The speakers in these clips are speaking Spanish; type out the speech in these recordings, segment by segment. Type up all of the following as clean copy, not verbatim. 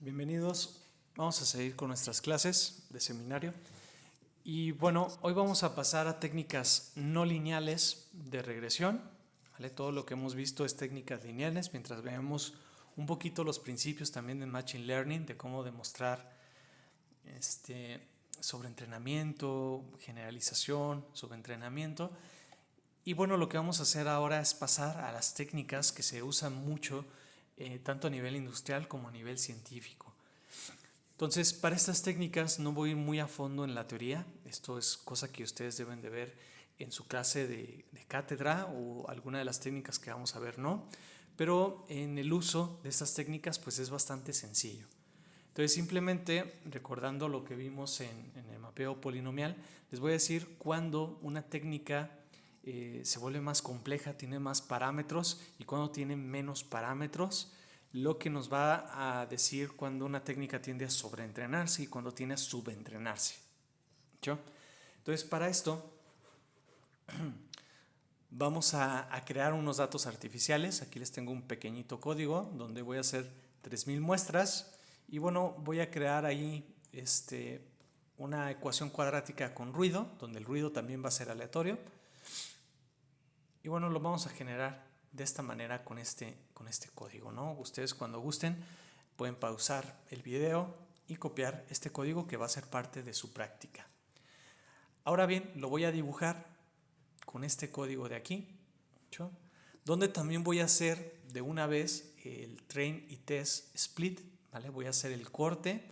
Bienvenidos. Vamos a seguir con nuestras clases de seminario. Y bueno, hoy vamos a pasar a técnicas no lineales de regresión. ¿Vale? Todo lo que hemos visto es técnicas lineales, mientras vemos un poquito los principios también de Machine Learning, de cómo demostrar sobreentrenamiento, generalización, subentrenamiento. Y bueno, lo que vamos a hacer ahora es pasar a las técnicas que se usan mucho tanto a nivel industrial como a nivel científico. Entonces, para estas técnicas no voy a ir muy a fondo en la teoría. Esto es cosa que ustedes deben de ver en su clase de cátedra o alguna de las técnicas que vamos a ver, ¿no? Pero en el uso de estas técnicas pues es bastante sencillo. Entonces, simplemente recordando lo que vimos en el mapeo polinomial, les voy a decir cuándo una técnica se vuelve más compleja, tiene más parámetros y cuándo tiene menos parámetros, lo que nos va a decir cuando una técnica tiende a sobreentrenarse y cuando tiende a subentrenarse. ¿Yo? Entonces, para esto vamos a crear unos datos artificiales. Aquí les tengo un pequeñito código donde voy a hacer 3000 muestras y bueno, voy a crear ahí una ecuación cuadrática con ruido, donde el ruido también va a ser aleatorio. Y bueno, lo vamos a generar de esta manera con este código, ¿no? Ustedes cuando gusten pueden pausar el video y copiar este código que va a ser parte de su práctica. Ahora bien, lo voy a dibujar con este código de aquí, ¿sí? Donde también voy a hacer de una vez el train y test split, ¿vale? Voy a hacer el corte,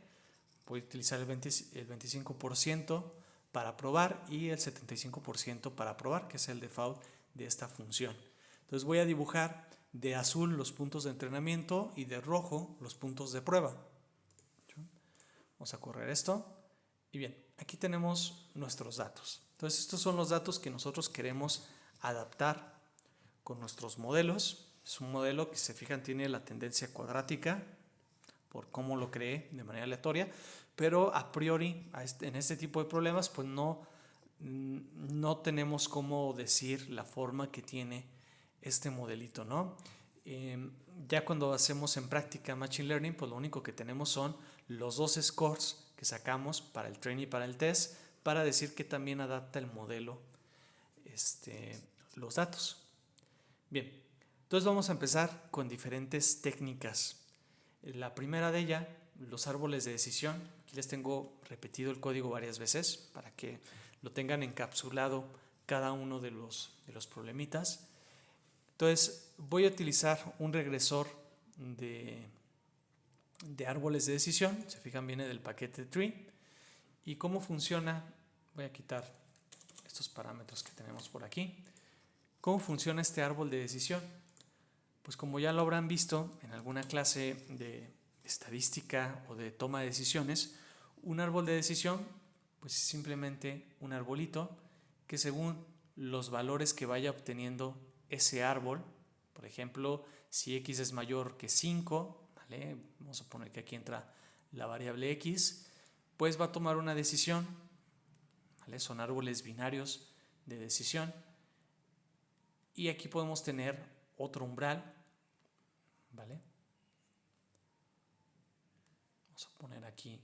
voy a utilizar el 25% para probar y el 75% para probar, que es el default de esta función. Entonces voy a dibujar de azul los puntos de entrenamiento y de rojo los puntos de prueba. Vamos a correr esto. Y bien, aquí tenemos nuestros datos. Entonces estos son los datos que nosotros queremos adaptar con nuestros modelos. Es un modelo que, se fijan, tiene la tendencia cuadrática por cómo lo creé de manera aleatoria, pero a priori en este tipo de problemas pues no tenemos cómo decir la forma que tiene este modelito, ¿no? Ya cuando hacemos en práctica Machine Learning, pues lo único que tenemos son los dos scores que sacamos para el train y para el test, para decir que también adapta el modelo los datos. Bien, entonces vamos a empezar con diferentes técnicas. La primera de ellas, los árboles de decisión. Aquí les tengo repetido el código varias veces para que lo tengan encapsulado cada uno de los problemitas. Entonces voy a utilizar un regresor de árboles de decisión. Se fijan, viene del paquete tree. ¿Y cómo funciona? Voy a quitar estos parámetros que tenemos por aquí. ¿Cómo funciona este árbol de decisión? Pues como ya lo habrán visto en alguna clase de estadística o de toma de decisiones, un árbol de decisión pues es simplemente un arbolito que, según los valores que vaya obteniendo ese árbol, por ejemplo, si x es mayor que 5, ¿vale? Vamos a poner que aquí entra la variable x, pues va a tomar una decisión, ¿vale? Son árboles binarios de decisión. Y aquí podemos tener otro umbral, ¿vale? Vamos a poner aquí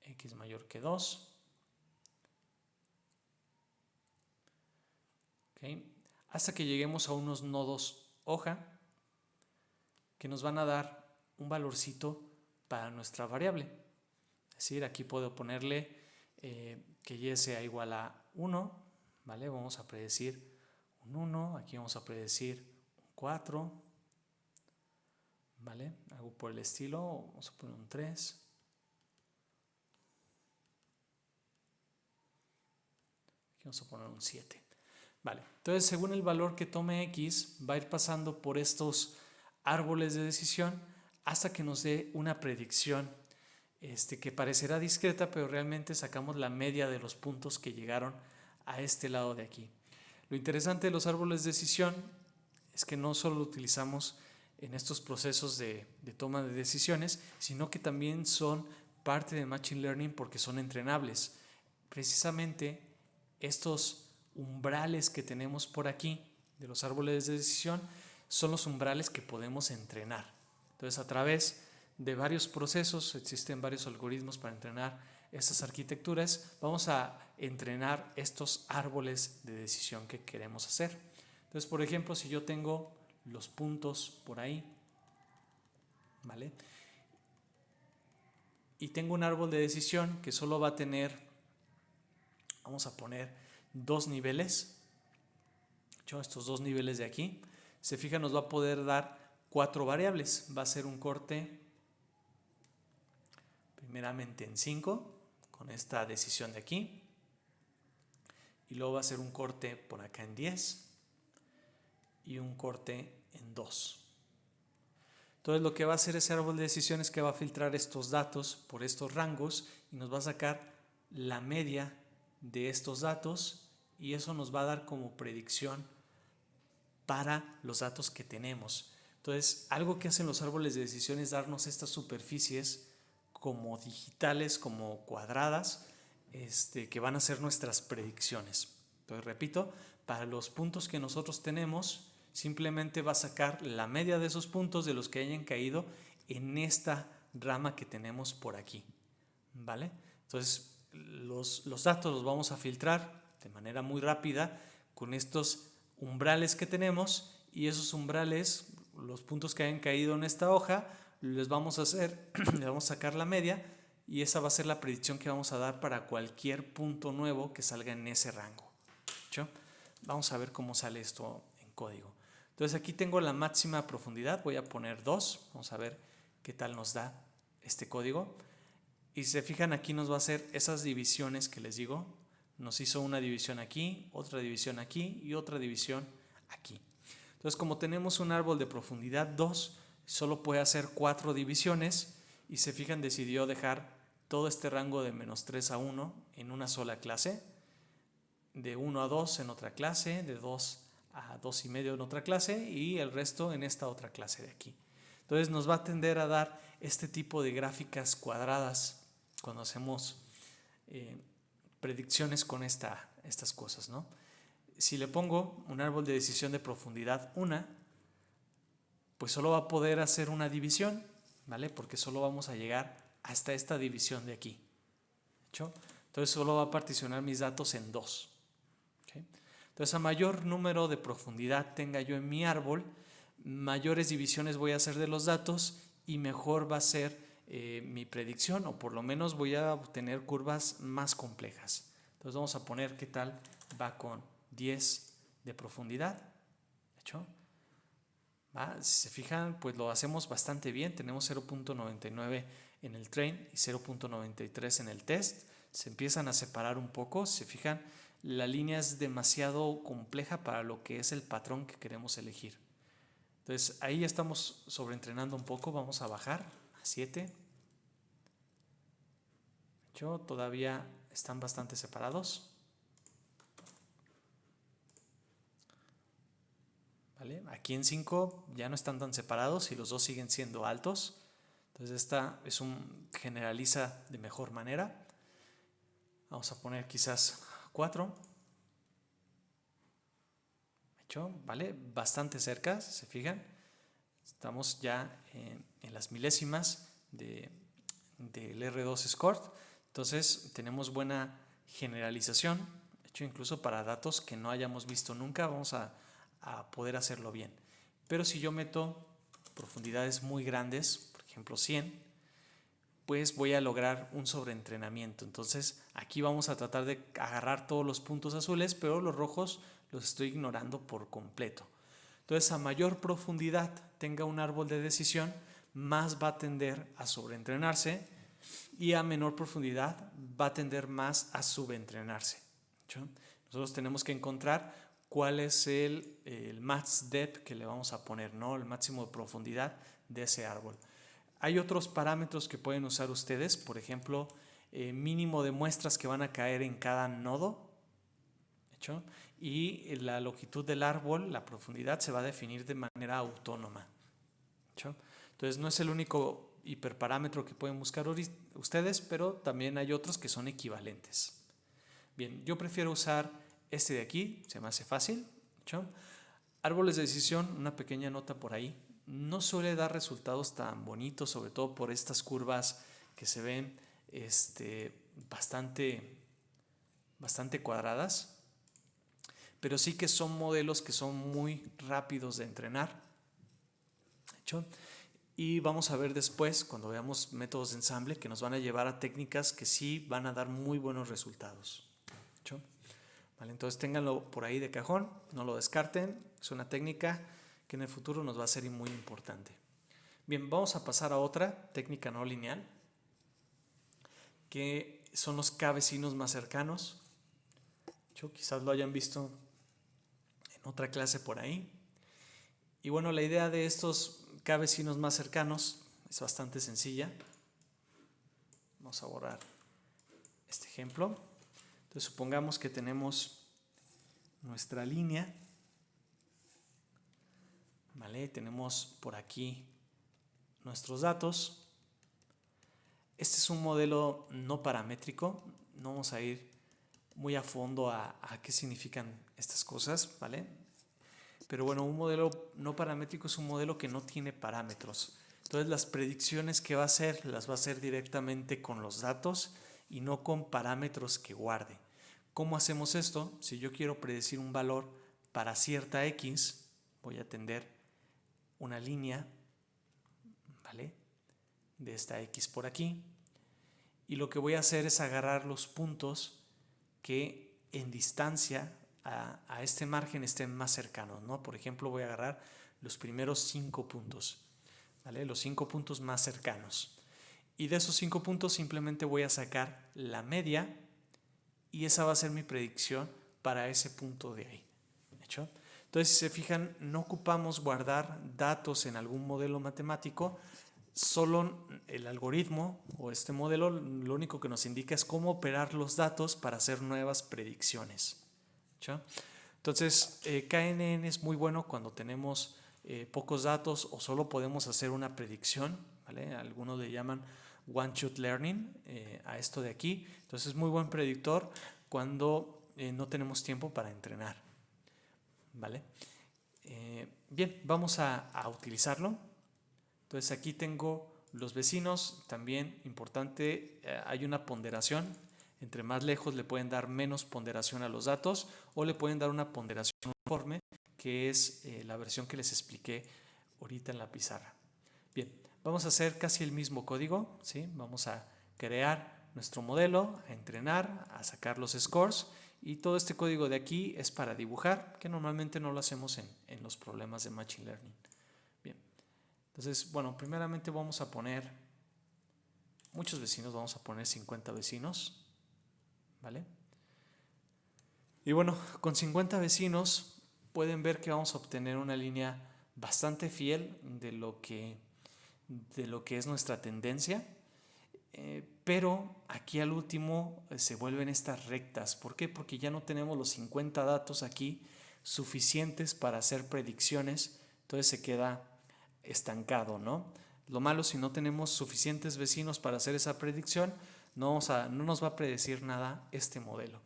x mayor que 2. ¿Okay? Hasta que lleguemos a unos nodos hoja que nos van a dar un valorcito para nuestra variable. Es decir, aquí puedo ponerle que y sea igual a 1, ¿vale? Vamos a predecir un 1, aquí vamos a predecir un 4, ¿vale? Algo por el estilo, vamos a poner un 3. Aquí vamos a poner un 7. Vale, entonces según el valor que tome x, va a ir pasando por estos árboles de decisión hasta que nos dé una predicción que parecerá discreta, pero realmente sacamos la media de los puntos que llegaron a este lado de aquí. Lo interesante de los árboles de decisión es que no solo lo utilizamos en estos procesos de toma de decisiones, sino que también son parte de Machine Learning porque son entrenables. Precisamente estos umbrales que tenemos por aquí de los árboles de decisión son los umbrales que podemos entrenar. Entonces, a través de varios procesos, existen varios algoritmos para entrenar estas arquitecturas. Vamos a entrenar estos árboles de decisión que queremos hacer. Entonces, por ejemplo, si yo tengo los puntos por ahí, ¿vale? Y tengo un árbol de decisión que solo va a tener, vamos a poner 2 niveles. Estos 2 niveles de aquí, se fijan, nos va a poder dar 4 variables. Va a ser un corte primeramente en 5 con esta decisión de aquí, y luego va a ser un corte por acá en 10 y un corte en 2. Entonces lo que va a hacer ese árbol de decisiones es que va a filtrar estos datos por estos rangos y nos va a sacar la media de estos datos, y eso nos va a dar como predicción para los datos que tenemos. Entonces, algo que hacen los árboles de decisión es darnos estas superficies como digitales, como cuadradas, que van a ser nuestras predicciones. Entonces, repito, para los puntos que nosotros tenemos, simplemente va a sacar la media de esos puntos de los que hayan caído en esta rama que tenemos por aquí, ¿vale? Entonces, los datos los vamos a filtrar de manera muy rápida con estos umbrales que tenemos, y esos umbrales, los puntos que hayan caído en esta hoja, les vamos a hacer, le vamos a sacar la media, y esa va a ser la predicción que vamos a dar para cualquier punto nuevo que salga en ese rango. ¿Sí? Vamos a ver cómo sale esto en código. Entonces aquí tengo la máxima profundidad, voy a poner 2, vamos a ver qué tal nos da este código. Y si se fijan, aquí nos va a hacer esas divisiones que les digo. Nos hizo una división aquí, otra división aquí y otra división aquí. Entonces, como tenemos un árbol de profundidad 2, solo puede hacer 4 divisiones, y se fijan, decidió dejar todo este rango de -3 a 1 en una sola clase, de 1 a 2 en otra clase, de 2 a 2,5 en otra clase, y el resto en esta otra clase de aquí. Entonces nos va a tender a dar este tipo de gráficas cuadradas cuando hacemos predicciones con estas cosas, ¿no? Si le pongo un árbol de decisión de profundidad 1, pues solo va a poder hacer una división, ¿vale? Porque solo vamos a llegar hasta esta división de aquí. ¿Hecho? Entonces solo va a particionar mis datos en 2. ¿Okay? Entonces, a mayor número de profundidad tenga yo en mi árbol, mayores divisiones voy a hacer de los datos y mejor va a ser mi predicción, o por lo menos voy a obtener curvas más complejas. Entonces vamos a poner qué tal va con 10 de profundidad. ¿Hecho? Si se fijan, pues lo hacemos bastante bien. Tenemos 0.99 en el train y 0.93 en el test. Se empiezan a separar un poco. Si se fijan, la línea es demasiado compleja para lo que es el patrón que queremos elegir. Entonces ahí ya estamos sobreentrenando un poco. Vamos a bajar a 7. Todavía están bastante separados. ¿Vale? Aquí en 5 ya no están tan separados y los dos siguen siendo altos. Entonces esta es generaliza de mejor manera. Vamos a poner quizás 4. ¿Hecho? ¿Vale? Bastante cerca, se fijan. Estamos ya en las milésimas del R2 Score. Entonces tenemos buena generalización. De hecho, incluso para datos que no hayamos visto nunca, vamos a poder hacerlo bien. Pero si yo meto profundidades muy grandes, por ejemplo 100, pues voy a lograr un sobreentrenamiento. Entonces aquí vamos a tratar de agarrar todos los puntos azules, pero los rojos los estoy ignorando por completo. Entonces, a mayor profundidad tenga un árbol de decisión, más va a tender a sobreentrenarse, y a menor profundidad va a tender más a subentrenarse. ¿Sí? Nosotros tenemos que encontrar cuál es el max depth que le vamos a poner, ¿no? El máximo de profundidad de ese árbol. Hay otros parámetros que pueden usar ustedes, por ejemplo, mínimo de muestras que van a caer en cada nodo. ¿Hecho? Y la longitud del árbol, la profundidad, se va a definir de manera autónoma. ¿Hecho? Entonces no es el único hiperparámetro que pueden buscar ustedes, pero también hay otros que son equivalentes. Bien, yo prefiero usar este de aquí, se me hace fácil. ¿Hecho? Árboles de decisión, una pequeña nota por ahí. no suele dar resultados tan bonitos, sobre todo por estas curvas que se ven bastante cuadradas, pero sí que son modelos que son muy rápidos de entrenar. ¿Hecho? Y vamos a ver después, cuando veamos métodos de ensamble, que nos van a llevar a técnicas que sí van a dar muy buenos resultados. ¿Hecho? Vale, entonces ténganlo por ahí de cajón, no lo descarten, es una técnica que en el futuro nos va a ser muy importante. Bien, vamos a pasar a otra técnica no lineal, que son los K vecinos más cercanos. Quizás lo hayan visto en otra clase por ahí. Y bueno, la idea de estos K vecinos más cercanos es bastante sencilla. Vamos a borrar este ejemplo. Entonces supongamos que tenemos nuestra línea, ¿vale? Tenemos por aquí nuestros datos. Este es un modelo no paramétrico. No vamos a ir muy a fondo a qué significan estas cosas, ¿vale? Pero bueno, un modelo no paramétrico es un modelo que no tiene parámetros. Entonces las predicciones que va a hacer las va a hacer directamente con los datos y no con parámetros que guarde. ¿Cómo hacemos esto? Si yo quiero predecir un valor para cierta X, voy a tender una línea, ¿vale?, de esta X por aquí, y lo que voy a hacer es agarrar los puntos que en distancia a este margen estén más cercanos, ¿no? Por ejemplo, voy a agarrar los primeros 5 puntos, ¿vale?, los 5 puntos más cercanos, y de esos 5 puntos simplemente voy a sacar la media y esa va a ser mi predicción para ese punto de ahí. ¿Hecho? Entonces, si se fijan, no ocupamos guardar datos en algún modelo matemático, solo el algoritmo o este modelo lo único que nos indica es cómo operar los datos para hacer nuevas predicciones. ¿Hecho? Entonces, KNN es muy bueno cuando tenemos pocos datos o solo podemos hacer una predicción, ¿vale? Algunos le llaman one-shot learning a esto de aquí. Entonces es muy buen predictor cuando no tenemos tiempo para entrenar, ¿vale? Bien, vamos a utilizarlo. Entonces aquí tengo los vecinos, también importante, hay una ponderación. Entre más lejos le pueden dar menos ponderación a los datos o le pueden dar una ponderación uniforme, que es la versión que les expliqué ahorita en la pizarra. Bien, vamos a hacer casi el mismo código, ¿sí? Vamos a crear nuestro modelo, a entrenar, a sacar los scores, y todo este código de aquí es para dibujar, que normalmente no lo hacemos en los problemas de Machine Learning. Bien, entonces, bueno, primeramente vamos a poner muchos vecinos, vamos a poner 50 vecinos, ¿vale? Y bueno, con 50 vecinos pueden ver que vamos a obtener una línea bastante fiel de lo que es nuestra tendencia, pero aquí al último se vuelven estas rectas. ¿Por qué? Porque ya no tenemos los 50 datos aquí suficientes para hacer predicciones, entonces se queda estancado, ¿no? Lo malo, si no tenemos suficientes vecinos para hacer esa predicción, no nos va a predecir nada este modelo.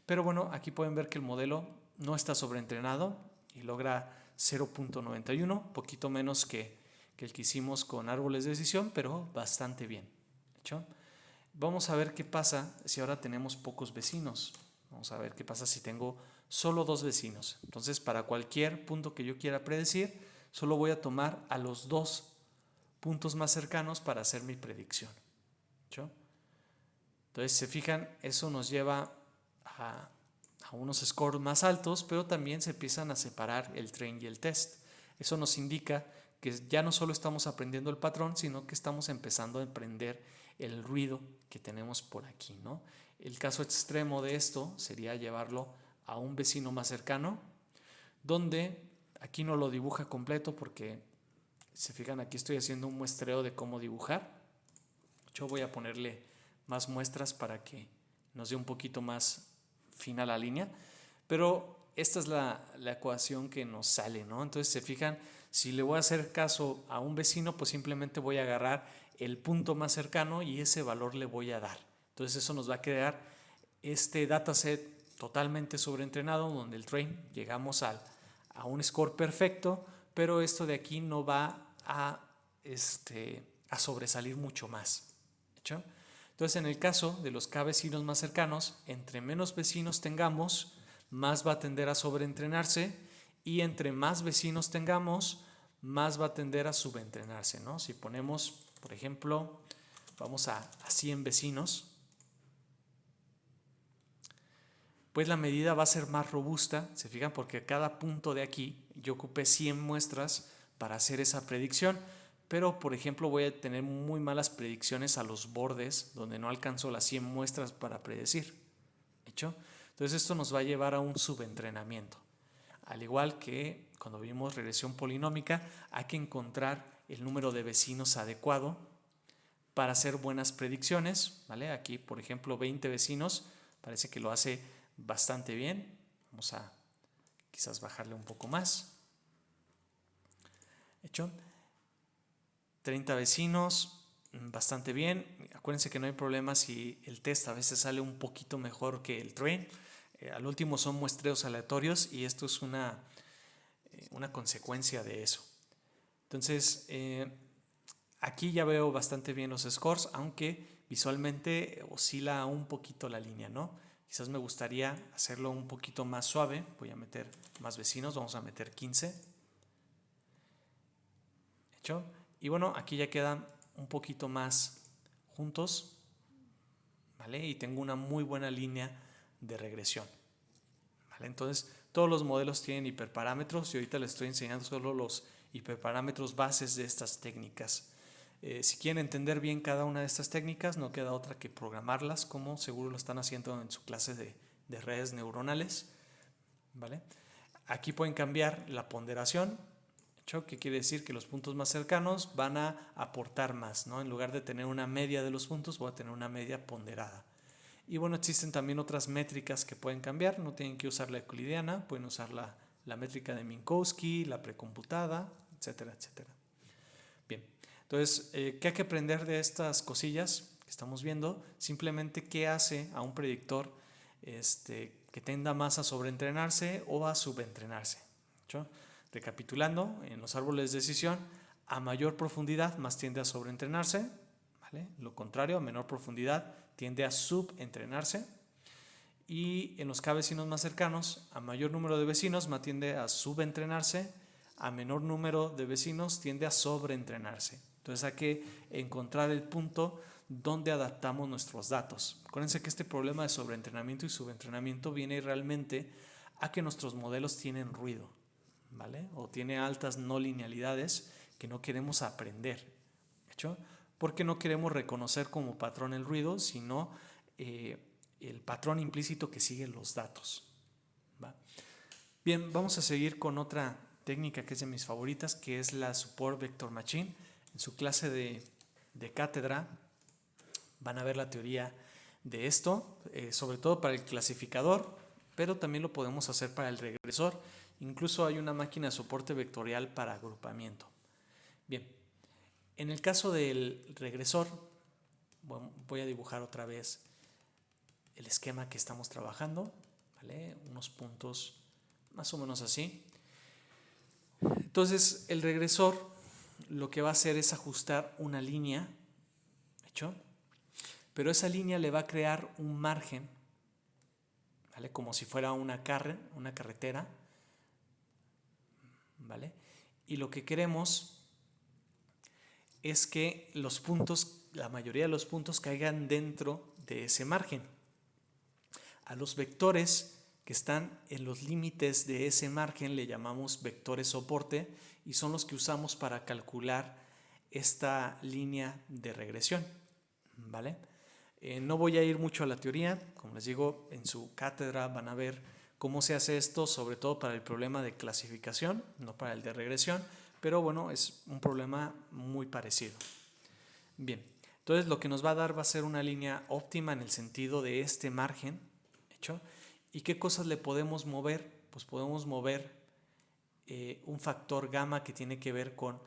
Pero bueno, aquí pueden ver que el modelo no está sobreentrenado y logra 0.91, poquito menos que el que hicimos con árboles de decisión, pero bastante bien. ¿Hecho? Vamos a ver qué pasa si ahora tenemos pocos vecinos. Vamos a ver qué pasa si tengo solo 2 vecinos. Entonces, para cualquier punto que yo quiera predecir, solo voy a tomar a los 2 puntos más cercanos para hacer mi predicción. ¿Hecho? Entonces, se fijan, eso nos lleva a unos scores más altos, pero también se empiezan a separar el train y el test. Eso nos indica que ya no solo estamos aprendiendo el patrón, sino que estamos empezando a aprender el ruido que tenemos por aquí, ¿no? El caso extremo de esto sería llevarlo a un vecino más cercano, donde aquí no lo dibuja completo porque, se fijan, aquí estoy haciendo un muestreo de cómo dibujar. Yo voy a ponerle más muestras para que nos dé un poquito más fina la línea, pero esta es la ecuación que nos sale, ¿no? Entonces, se fijan, si le voy a hacer caso a un vecino, pues simplemente voy a agarrar el punto más cercano y ese valor le voy a dar. Entonces eso nos va a crear este dataset totalmente sobreentrenado, donde el train llegamos a un score perfecto, pero esto de aquí no va a sobresalir mucho más. ¿Hecho? Entonces, en el caso de los K vecinos más cercanos, entre menos vecinos tengamos, más va a tender a sobreentrenarse, y entre más vecinos tengamos, más va a tender a subentrenarse, ¿no? Si ponemos, por ejemplo, vamos a 100 vecinos, pues la medida va a ser más robusta, se fijan, porque cada punto de aquí yo ocupé 100 muestras para hacer esa predicción, pero por ejemplo voy a tener muy malas predicciones a los bordes donde no alcanzo las 100 muestras para predecir. ¿Hecho? Entonces esto nos va a llevar a un subentrenamiento. Al igual que cuando vimos regresión polinómica, hay que encontrar el número de vecinos adecuado para hacer buenas predicciones, ¿vale? Aquí, por ejemplo, 20 vecinos, parece que lo hace bastante bien. Vamos a quizás bajarle un poco más. ¿Hecho? 30 vecinos, bastante bien. Acuérdense que no hay problema si el test a veces sale un poquito mejor que el train. Al último son muestreos aleatorios y esto es una consecuencia de eso. Entonces, aquí ya veo bastante bien los scores, aunque visualmente oscila un poquito la línea, ¿no? Quizás me gustaría hacerlo un poquito más suave. Voy a meter más vecinos, vamos a meter 15. ¿Hecho? Y bueno, aquí ya quedan un poquito más juntos, ¿vale? Y tengo una muy buena línea de regresión, ¿vale? Entonces, todos los modelos tienen hiperparámetros y ahorita les estoy enseñando solo los hiperparámetros bases de estas técnicas. Si quieren entender bien cada una de estas técnicas, no queda otra que programarlas, como seguro lo están haciendo en su clase de redes neuronales, ¿vale? Aquí pueden cambiar la ponderación, que quiere decir que los puntos más cercanos van a aportar más, ¿no? En lugar de tener una media de los puntos, voy a tener una media ponderada. Y bueno, existen también otras métricas que pueden cambiar, no tienen que usar la euclidiana, pueden usar la métrica de Minkowski, la precomputada, etcétera, etcétera. Bien, entonces, ¿qué hay que aprender de estas cosillas que estamos viendo? Simplemente qué hace a un predictor que tenda más a sobreentrenarse o a subentrenarse. ¿Sí? Recapitulando, en los árboles de decisión, a mayor profundidad más tiende a sobreentrenarse, ¿vale? Lo contrario, a menor profundidad tiende a subentrenarse. Y en los K vecinos más cercanos, a mayor número de vecinos más tiende a subentrenarse, a menor número de vecinos tiende a sobreentrenarse. Entonces hay que encontrar el punto donde adaptamos nuestros datos. Acuérdense que este problema de sobreentrenamiento y subentrenamiento viene realmente a que nuestros modelos tienen ruido, ¿vale? O tiene altas no linealidades que no queremos aprender, ¿hecho? Porque no queremos reconocer como patrón el ruido, sino el patrón implícito que sigue los datos, ¿va? Bien, vamos a seguir con otra técnica que es de mis favoritas, que es la Support Vector Machine. En su clase de cátedra van a ver la teoría de esto, sobre todo para el clasificador, pero también lo podemos hacer para el regresor. Incluso hay una máquina de soporte vectorial para agrupamiento. Bien, en el caso del regresor, bueno, voy a dibujar otra vez el esquema que estamos trabajando, ¿vale? Unos puntos más o menos así. Entonces, el regresor lo que va a hacer es ajustar una línea, ¿hecho? Pero esa línea le va a crear un margen, ¿vale? Como si fuera una carretera, ¿vale? Y lo que queremos es que los puntos, la mayoría de los puntos caigan dentro de ese margen. A los vectores que están en los límites de ese margen le llamamos vectores soporte y son los que usamos para calcular esta línea de regresión, ¿vale? No voy a ir mucho a la teoría, como les digo, en su cátedra van a ver cómo se hace esto, sobre todo para el problema de clasificación, no para el de regresión, pero bueno, es un problema muy parecido. Bien, entonces lo que nos va a dar va a ser una línea óptima en el sentido de este margen, ¿hecho? ¿Y qué cosas le podemos mover? Pues podemos mover un factor gamma que tiene que ver con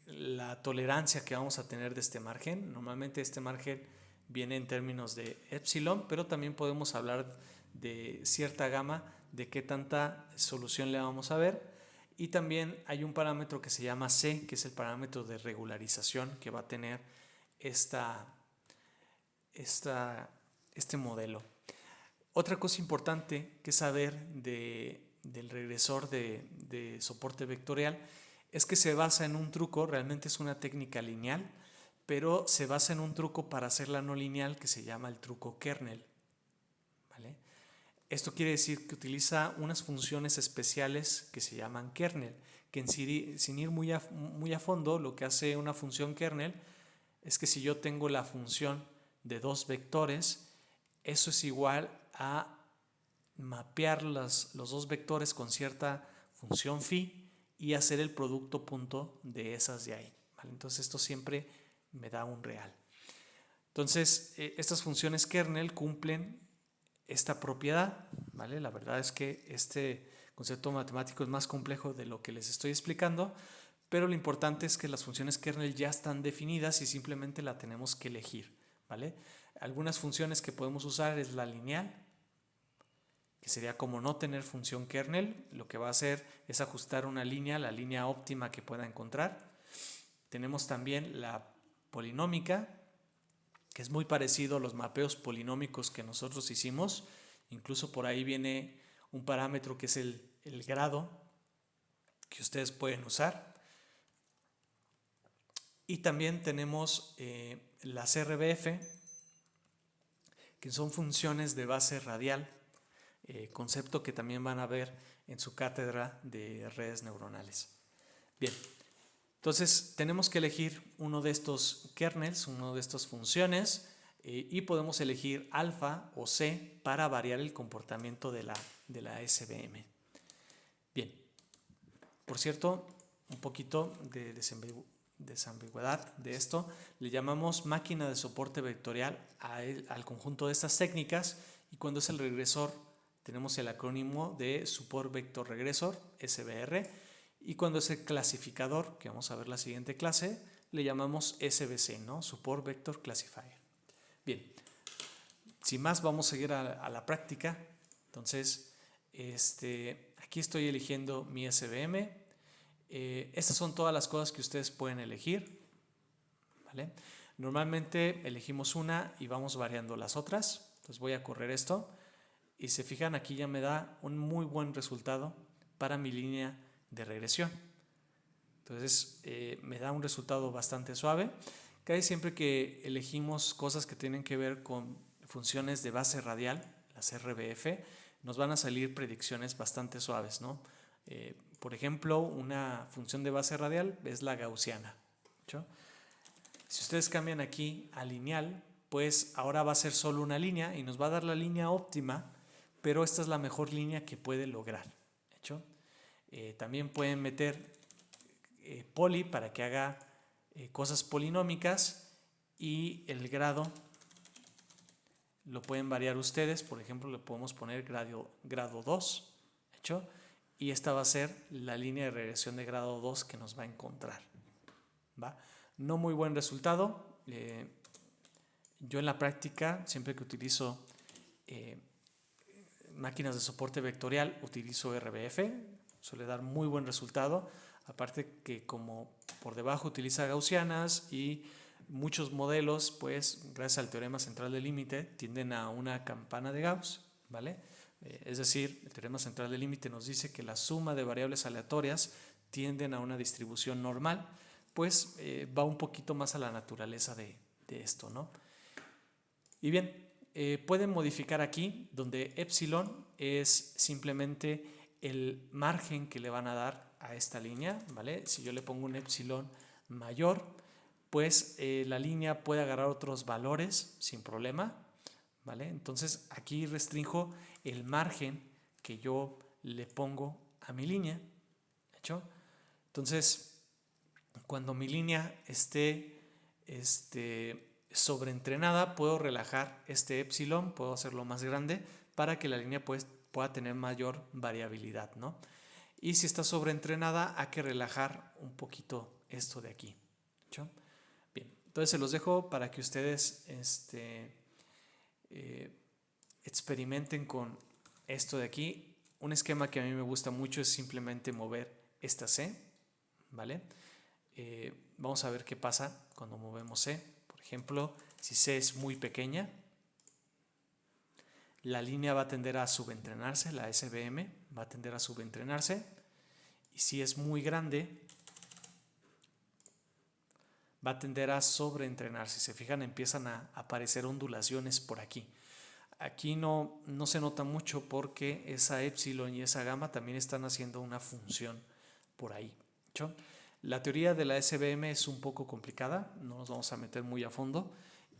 la tolerancia que vamos a tener de este margen. Normalmente este margen viene en términos de epsilon, pero también podemos hablar de cierta gamma, de qué tanta solución le vamos a ver. Y también hay un parámetro que se llama C, que es el parámetro de regularización que va a tener este modelo. Otra cosa importante que saber del regresor de soporte vectorial es que se basa en un truco, realmente es una técnica lineal, pero se basa en un truco para hacerla no lineal que se llama el truco kernel, ¿vale? Esto quiere decir que utiliza unas funciones especiales que se llaman kernel, que sin ir muy a fondo, lo que hace una función kernel es que si yo tengo la función de dos vectores, eso es igual a mapear los dos vectores con cierta función phi y hacer el producto punto de esas de ahí, ¿vale? Entonces esto siempre me da un real. Entonces estas funciones kernel cumplen esta propiedad, ¿vale? La verdad es que este concepto matemático es más complejo de lo que les estoy explicando, pero lo importante es que las funciones kernel ya están definidas y simplemente la tenemos que elegir, ¿vale? Algunas funciones que podemos usar es la lineal, que sería como no tener función kernel. Lo que va a hacer es ajustar una línea, la línea óptima que pueda encontrar. Tenemos también la polinómica, que es muy parecido a los mapeos polinómicos que nosotros hicimos. Incluso por ahí viene un parámetro que es el grado que ustedes pueden usar. Y también tenemos las RBF, que son funciones de base radial, concepto que también van a ver en su cátedra de redes neuronales. Bien, entonces tenemos que elegir uno de estos kernels, uno de estas funciones, y podemos elegir alfa o C para variar el comportamiento de la SVM. Bien, por cierto, un poquito de desambigüedad de esto, le llamamos máquina de soporte vectorial al conjunto de estas técnicas, y cuando es el regresor tenemos el acrónimo de Support Vector Regressor, SVR, y cuando es el clasificador, que vamos a ver la siguiente clase, le llamamos SVC, ¿no? Support Vector Classifier. Bien, sin más vamos a seguir a la práctica. Entonces, aquí estoy eligiendo mi SVM. Estas son todas las cosas que ustedes pueden elegir, ¿vale? Normalmente elegimos una y vamos variando las otras. Entonces voy a correr esto y se fijan, aquí ya me da un muy buen resultado para mi línea de regresión. Entonces me da un resultado bastante suave. Casi siempre que elegimos cosas que tienen que ver con funciones de base radial, las RBF, nos van a salir predicciones bastante suaves, ¿no? Por ejemplo, una función de base radial es la gaussiana, ¿sí? Si ustedes cambian aquí a lineal, pues ahora va a ser solo una línea y nos va a dar la línea óptima, pero esta es la mejor línea que puede lograr, ¿hecho? También pueden meter poli para que haga cosas polinómicas, y el grado lo pueden variar ustedes. Por ejemplo, le podemos poner grado 2, ¿hecho? Y esta va a ser la línea de regresión de grado 2 que nos va a encontrar, ¿va? No muy buen resultado. Yo en la práctica, siempre que utilizo máquinas de soporte vectorial, utilizo RBF, suele dar muy buen resultado. Aparte que como por debajo utiliza gaussianas y muchos modelos, pues gracias al teorema central del límite, tienden a una campana de Gauss, ¿vale? Es decir, el teorema central del límite nos dice que la suma de variables aleatorias tienden a una distribución normal, pues va un poquito más a la naturaleza de esto, ¿no? Y bien, pueden modificar aquí, donde epsilon es simplemente el margen que le van a dar a esta línea, ¿vale? Si yo le pongo un epsilon mayor, pues la línea puede agarrar otros valores sin problema, ¿vale? Entonces aquí restrinjo el margen que yo le pongo a mi línea, ¿hecho? Entonces, cuando mi línea esté sobreentrenada, puedo relajar este epsilon, puedo hacerlo más grande para que la línea pueda tener mayor variabilidad, ¿no? Y si está sobreentrenada, hay que relajar un poquito esto de aquí, ¿sí? Bien, entonces se los dejo para que ustedes experimenten con esto de aquí. Un esquema que a mí me gusta mucho es simplemente mover esta C, ¿vale? Vamos a ver qué pasa cuando movemos C. Por ejemplo, si C es muy pequeña, la línea va a tender a subentrenarse, la SVM va a tender a subentrenarse, y si es muy grande, va a tender a sobreentrenarse. Si se fijan, empiezan a aparecer ondulaciones por aquí. Aquí no se nota mucho porque esa epsilon y esa gamma también están haciendo una función por ahí. ¿Sí? La teoría de la SVM es un poco complicada, no nos vamos a meter muy a fondo,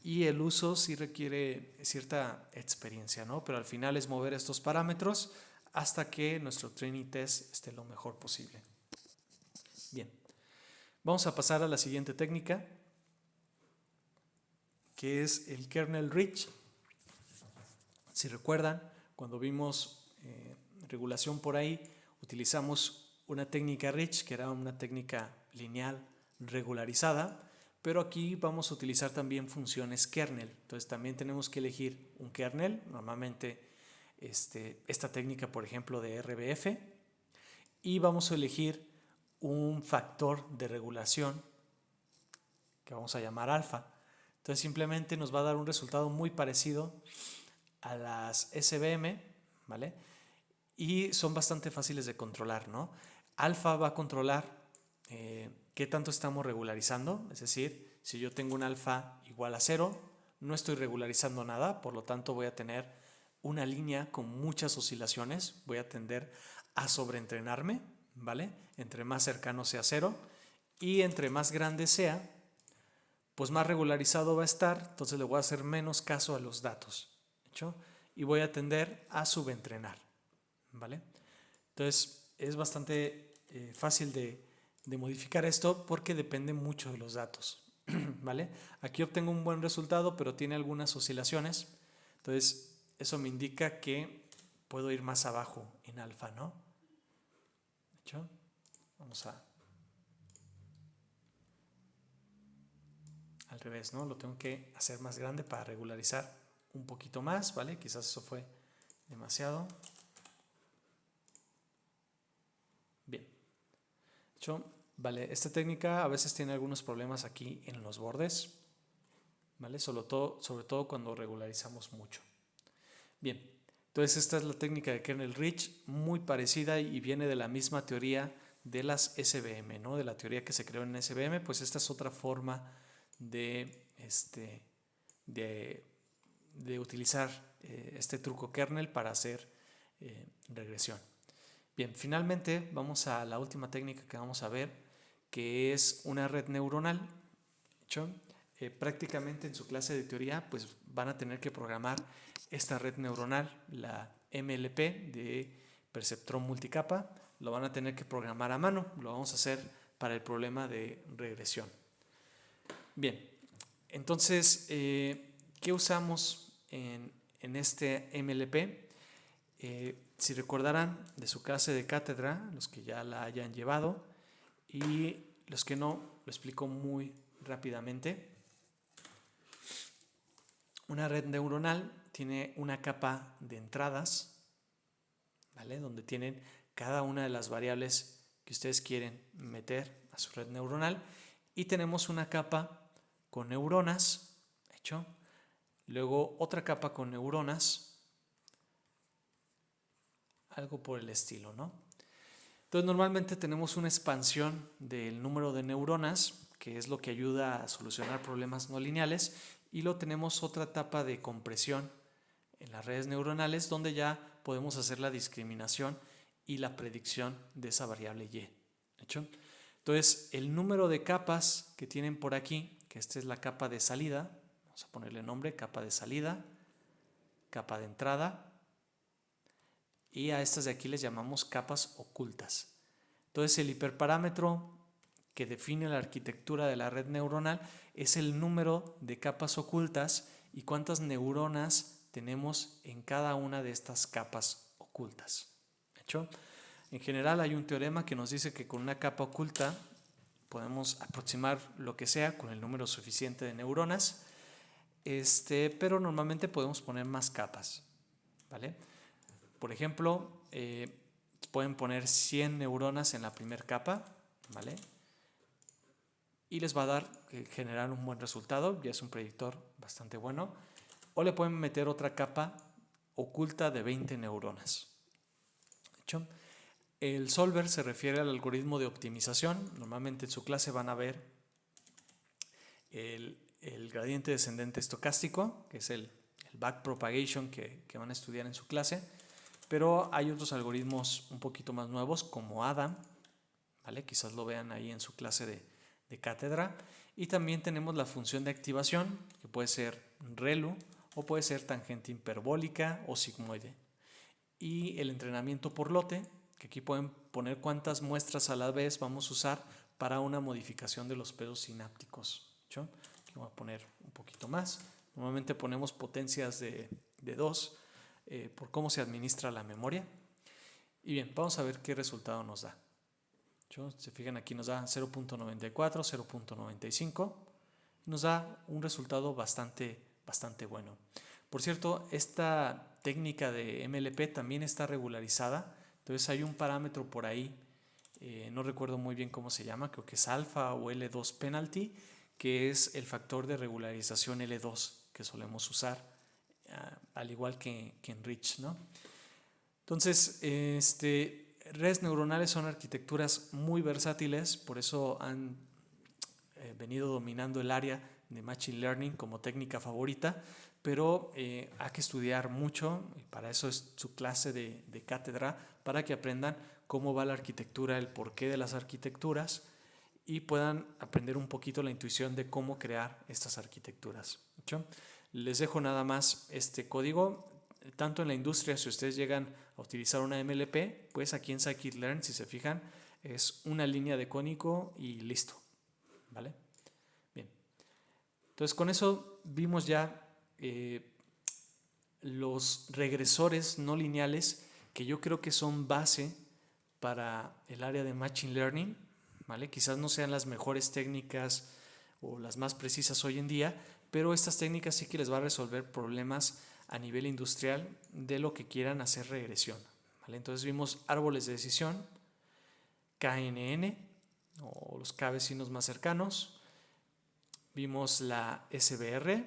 y el uso sí requiere cierta experiencia, ¿no? Pero al final es mover estos parámetros hasta que nuestro training test esté lo mejor posible. Bien, vamos a pasar a la siguiente técnica, que es el kernel rich. Si recuerdan, cuando vimos regulación por ahí, utilizamos una técnica rich, que era una técnica lineal regularizada, pero aquí vamos a utilizar también funciones kernel. Entonces también tenemos que elegir un kernel, normalmente esta técnica, por ejemplo, de RBF, y vamos a elegir un factor de regulación que vamos a llamar alfa. Entonces simplemente nos va a dar un resultado muy parecido a las SVM, ¿vale? Y son bastante fáciles de controlar, ¿no? Alfa va a controlar qué tanto estamos regularizando, es decir, si yo tengo un alfa igual a 0, no estoy regularizando nada, por lo tanto voy a tener una línea con muchas oscilaciones, voy a tender a sobreentrenarme, ¿vale? Entre más cercano sea 0 y entre más grande sea, pues más regularizado va a estar, entonces le voy a hacer menos caso a los datos, ¿hecho? Y voy a tender a subentrenar, ¿vale? Entonces es bastante fácil de modificar esto porque depende mucho de los datos, ¿vale? Aquí obtengo un buen resultado, pero tiene algunas oscilaciones, entonces eso me indica que puedo ir más abajo en alfa, ¿no? ¿Hecho? Vamos a... al revés, ¿no? Lo tengo que hacer más grande para regularizar un poquito más, ¿vale? Quizás eso fue demasiado. Bien. ¿Hecho? Vale, esta técnica a veces tiene algunos problemas aquí en los bordes, ¿vale? Sobre todo cuando regularizamos mucho. Bien, entonces esta es la técnica de kernel rich, muy parecida y viene de la misma teoría de las SVM, ¿no? De la teoría que se creó en SVM, pues esta es otra forma de utilizar este truco kernel para hacer regresión. Bien, finalmente vamos a la última técnica que vamos a ver, que es una red neuronal. ¿Hecho? Prácticamente en su clase de teoría pues van a tener que programar esta red neuronal, la MLP de perceptrón multicapa, lo van a tener que programar a mano, lo vamos a hacer para el problema de regresión. Bien, entonces, ¿qué usamos en este MLP? Si recordarán de su clase de cátedra, los que ya la hayan llevado y los que no, lo explico muy rápidamente. Una red neuronal tiene una capa de entradas, ¿vale? Donde tienen cada una de las variables que ustedes quieren meter a su red neuronal, y tenemos una capa con neuronas, ¿hecho? Luego otra capa con neuronas, algo por el estilo, ¿no? Entonces normalmente tenemos una expansión del número de neuronas, que es lo que ayuda a solucionar problemas no lineales, y luego tenemos otra etapa de compresión en las redes neuronales donde ya podemos hacer la discriminación y la predicción de esa variable y. ¿Hecho? Entonces el número de capas que tienen por aquí, que esta es la capa de salida, vamos a ponerle nombre, capa de salida, capa de entrada, y a estas de aquí les llamamos capas ocultas. Entonces el hiperparámetro que define la arquitectura de la red neuronal es el número de capas ocultas y cuántas neuronas tenemos en cada una de estas capas ocultas. ¿Hecho? En general hay un teorema que nos dice que con una capa oculta podemos aproximar lo que sea con el número suficiente de neuronas, pero normalmente podemos poner más capas, ¿vale? Por ejemplo, pueden poner 100 neuronas en la primera capa, ¿vale? Y les va a dar generar un buen resultado, ya es un predictor bastante bueno. O le pueden meter otra capa oculta de 20 neuronas. ¿De hecho? El solver se refiere al algoritmo de optimización. Normalmente en su clase van a ver el gradiente descendente estocástico, que es el backpropagation que van a estudiar en su clase. Pero hay otros algoritmos un poquito más nuevos como ADAM, ¿vale? Quizás lo vean ahí en su clase de cátedra. Y también tenemos la función de activación, que puede ser ReLU o puede ser tangente hiperbólica o sigmoide. Y el entrenamiento por lote, que aquí pueden poner cuántas muestras a la vez vamos a usar para una modificación de los pedos sinápticos. ¿Sí? Aquí voy a poner un poquito más. Normalmente ponemos potencias de 2 por cómo se administra la memoria. Y bien, vamos a ver qué resultado nos da. Se fijan, aquí nos da 0.94, 0.95. Nos da un resultado bastante bueno. Por cierto, esta técnica de MLP también está regularizada. Entonces hay un parámetro por ahí, no recuerdo muy bien cómo se llama, creo que es alfa o L2 penalty, que es el factor de regularización L2 que solemos usar, al igual que en Rich, ¿no? Entonces, redes neuronales son arquitecturas muy versátiles, por eso han venido dominando el área de Machine Learning como técnica favorita, pero hay que estudiar mucho, y para eso es su clase de cátedra, para que aprendan cómo va la arquitectura, el porqué de las arquitecturas y puedan aprender un poquito la intuición de cómo crear estas arquitecturas. ¿Sí? Les dejo nada más este código. Tanto en la industria, si ustedes llegan a utilizar una MLP, pues aquí en Scikit-Learn, si se fijan, es una línea de cónico y listo. ¿Vale? Bien. Entonces con eso vimos ya los regresores no lineales que yo creo que son base para el área de Machine Learning, ¿vale? Quizás no sean las mejores técnicas o las más precisas hoy en día, pero estas técnicas sí que les va a resolver problemas a nivel industrial de lo que quieran hacer regresión, ¿vale? Entonces vimos árboles de decisión, KNN o los K vecinos más cercanos, vimos la SBR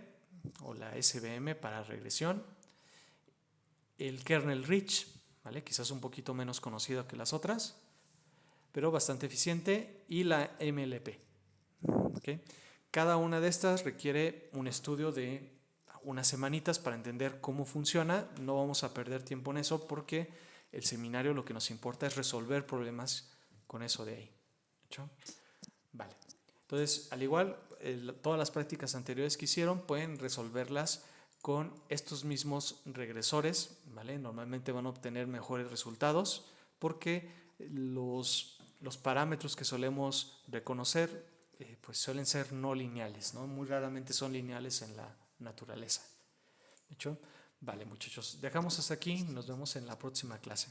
o la SBM para regresión, el kernel rich, ¿vale? Quizás un poquito menos conocido que las otras, pero bastante eficiente, y la MLP. ¿Okay? Cada una de estas requiere un estudio de unas semanitas para entender cómo funciona. No vamos a perder tiempo en eso porque el seminario lo que nos importa es resolver problemas con eso de ahí. ¿Hecho? Vale. Entonces, al igual, todas las prácticas anteriores que hicieron pueden resolverlas con estos mismos regresores, ¿vale? Normalmente van a obtener mejores resultados porque los parámetros que solemos reconocer pues suelen ser no lineales, ¿no? Muy raramente son lineales en la naturaleza. ¿De hecho? Vale, muchachos, dejamos hasta aquí, nos vemos en la próxima clase.